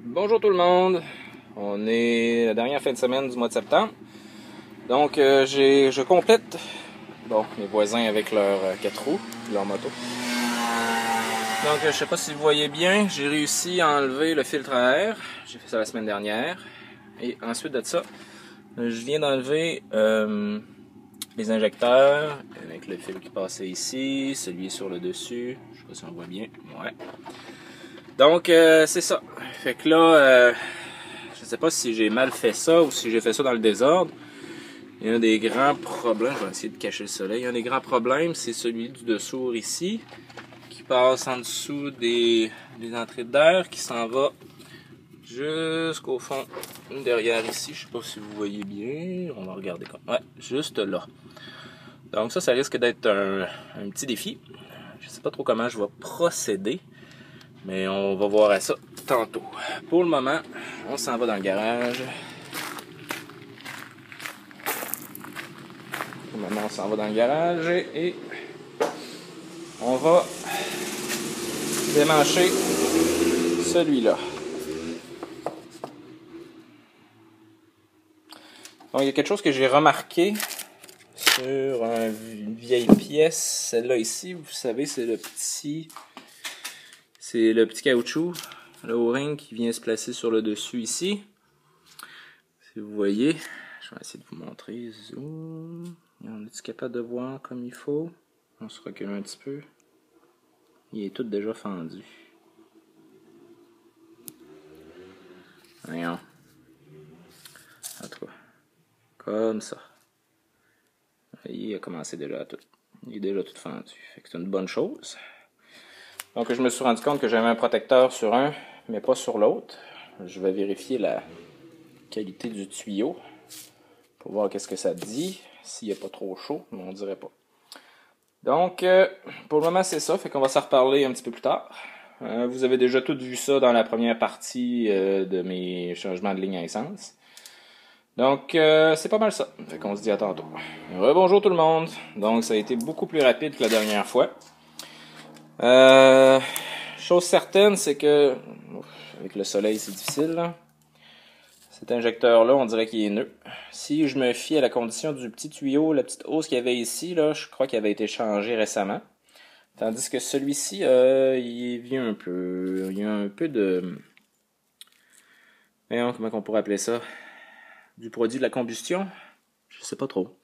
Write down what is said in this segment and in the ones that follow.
Bonjour tout le monde, on est la dernière fin de semaine du mois de septembre. Donc je complète mes voisins avec leurs 4 roues, leur moto. Donc je sais pas si vous voyez bien, j'ai réussi à enlever le filtre à air. J'ai fait ça la semaine dernière. Et ensuite de ça, je viens d'enlever les injecteurs avec le fil qui passait ici, celui sur le dessus. Je sais pas si on voit bien. Ouais. Donc c'est ça. Fait que là, je sais pas si j'ai mal fait ça ou si j'ai fait ça dans le désordre. Il y a un des grands problèmes, je vais essayer de cacher le soleil. Il y a un des grands problèmes, c'est celui du dessous ici, qui passe en dessous des entrées d'air, qui s'en va jusqu'au fond derrière ici. Je sais pas si vous voyez bien. On va regarder comme. Ouais, juste là. Donc ça risque d'être un petit défi. Je sais pas trop comment je vais procéder, mais on va voir à ça tantôt. Pour le moment, on s'en va dans le garage. Maintenant, on s'en va dans le garage et on va démancher celui-là. Donc, il y a quelque chose que j'ai remarqué sur une vieille pièce. Celle-là ici, vous savez, c'est le petit caoutchouc, le O-ring qui vient se placer sur le dessus ici. Si vous voyez, je vais essayer de vous montrer. Zoom. On est-tu capable de voir comme il faut? On se recule un petit peu. Il est tout déjà fendu. Voyons. En tout cas. Comme ça. Il a commencé déjà à tout. Il est déjà tout fendu. Fait que c'est une bonne chose. Donc je me suis rendu compte que j'avais un protecteur sur un, mais pas sur l'autre. Je vais vérifier la qualité du tuyau pour voir qu'est-ce que ça dit. S'il n'est pas trop chaud, mais on dirait pas. Donc, pour le moment, c'est ça. Fait qu'on va s'en reparler un petit peu plus tard. Vous avez déjà tout vu ça dans la première partie de mes changements de ligne à essence. Donc, c'est pas mal ça. Fait qu'on se dit à tantôt. Rebonjour tout le monde. Donc, ça a été beaucoup plus rapide que la dernière fois. Chose certaine, c'est que, avec le soleil, c'est difficile, là. Cet injecteur-là, on dirait qu'il est nœud. Si je me fie à la condition du petit tuyau, la petite hausse qu'il y avait ici, là, je crois qu'il avait été changé récemment. Tandis que celui-ci, il est vieux un peu. Il y a un peu de... Voyons, comment on pourrait appeler ça? Du produit de la combustion? Je sais pas trop.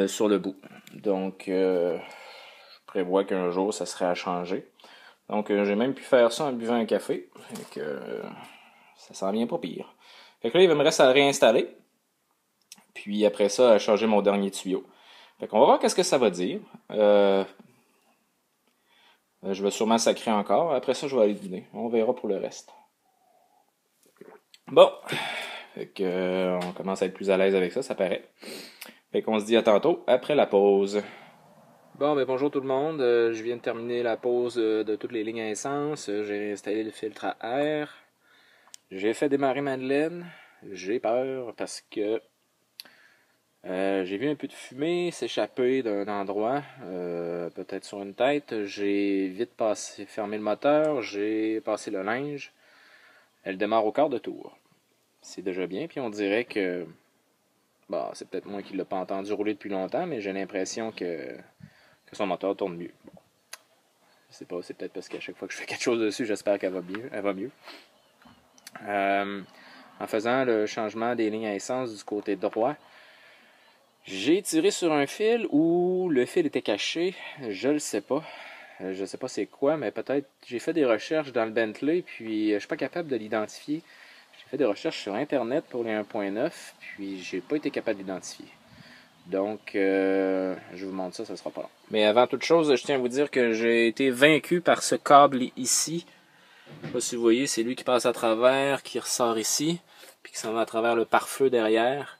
Sur le bout. Donc, je prévois qu'un jour, ça serait à changer. Donc, j'ai même pu faire ça en buvant un café. Fait que, ça s'en vient pas pire. Fait que là, il me reste à le réinstaller. Puis après ça, à changer mon dernier tuyau. Fait qu'on va voir qu'est-ce que ça va dire. Je vais sûrement sacrer encore. Après ça, je vais aller dîner. On verra pour le reste. Bon. Fait que, on commence à être plus à l'aise avec ça, ça paraît. Fait qu'on se dit à tantôt, après la pause. Bon, ben bonjour tout le monde. Je viens de terminer la pause de toutes les lignes à essence. J'ai installé le filtre à air. J'ai fait démarrer Madeleine. J'ai peur parce que j'ai vu un peu de fumée s'échapper d'un endroit, peut-être sur une tête. J'ai vite fermé le moteur, j'ai passé le linge. Elle démarre au quart de tour. C'est déjà bien, puis on dirait que... Bon, c'est peut-être moi qui ne l'ai pas entendu rouler depuis longtemps, mais j'ai l'impression que son moteur tourne mieux. Bon, je sais pas, c'est peut-être parce qu'à chaque fois que je fais quelque chose dessus, j'espère qu'elle va mieux. Elle va mieux. En faisant le changement des lignes à essence du côté droit, j'ai tiré sur un fil où le fil était caché. Je le sais pas. Je sais pas c'est quoi, mais peut-être j'ai fait des recherches dans le Bentley, puis je suis pas capable de l'identifier. J'ai fait des recherches sur Internet pour les 1.9, puis j'ai pas été capable d'identifier. Donc, je vous montre ça, ça sera pas long. Mais avant toute chose, je tiens à vous dire que j'ai été vaincu par ce câble ici. Je sais pas si vous voyez, c'est lui qui passe à travers, qui ressort ici, puis qui s'en va à travers le pare-feu derrière.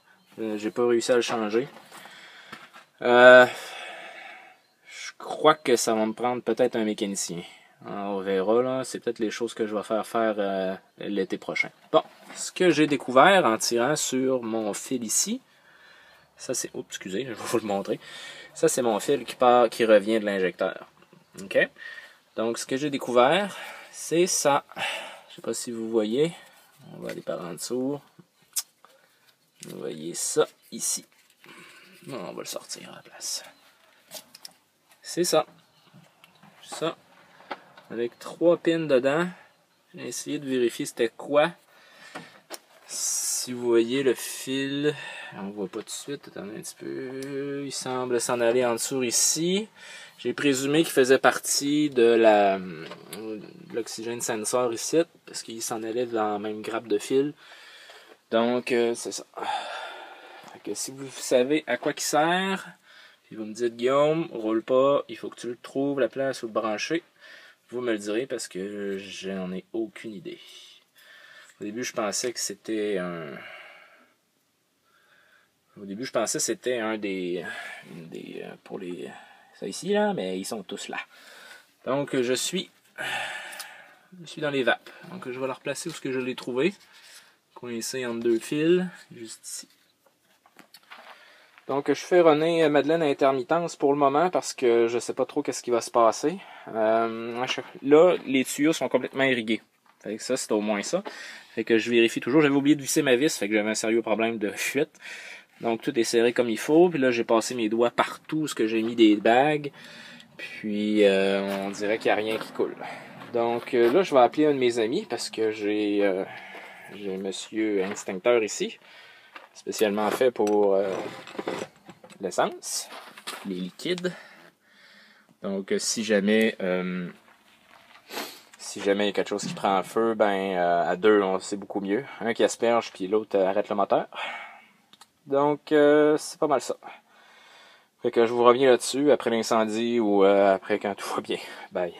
J'ai pas réussi à le changer. Je crois que ça va me prendre peut-être un mécanicien. On verra, là. C'est peut-être les choses que je vais faire l'été prochain. Bon, ce que j'ai découvert en tirant sur mon fil ici, ça c'est... Oups, excusez, je vais vous le montrer. Ça c'est mon fil qui revient de l'injecteur. OK? Donc, ce que j'ai découvert, c'est ça. sais pas si vous voyez. On va aller par en dessous. Vous voyez ça ici. Bon, on va le sortir à la place. C'est ça. Ça. Avec 3 pins dedans. J'ai essayé de vérifier c'était quoi. Si vous voyez le fil, on voit pas tout de suite, attendez un petit peu, il semble s'en aller en dessous ici. J'ai présumé qu'il faisait partie de l'oxygène sensor ici, parce qu'il s'en allait dans la même grappe de fil. Donc, c'est ça. Fait que si vous savez à quoi il sert, puis vous me dites, Guillaume, roule pas, il faut que tu le trouves, la place où le brancher, vous me le direz parce que j'en ai aucune idée. Au début, je pensais que c'était un... pour les... ça ici, là, mais ils sont tous là. Donc, je suis dans les vapes. Donc, je vais la replacer où ce que je l'ai trouvé. Coincé entre 2 fils, juste ici. Donc, je fais runner Madeleine à intermittence pour le moment parce que je sais pas trop qu'est-ce qui va se passer. Là, les tuyaux sont complètement irrigués. Fait que ça, c'est au moins ça. Fait que je vérifie toujours. J'avais oublié de visser ma vis, fait que j'avais un sérieux problème de fuite. Donc, tout est serré comme il faut. Puis là, j'ai passé mes doigts partout où j'ai mis des bagues. Puis, on dirait qu'il n'y a rien qui coule. Donc, là, je vais appeler un de mes amis parce que j'ai Monsieur Instincteur ici. Spécialement fait pour l'essence, les liquides. Donc, si jamais il y a quelque chose qui prend feu, ben à 2, c'est beaucoup mieux. Un qui asperge, puis l'autre arrête le moteur. Donc, c'est pas mal ça. Fait que je vous reviens là-dessus après l'incendie ou après quand tout va bien. Bye.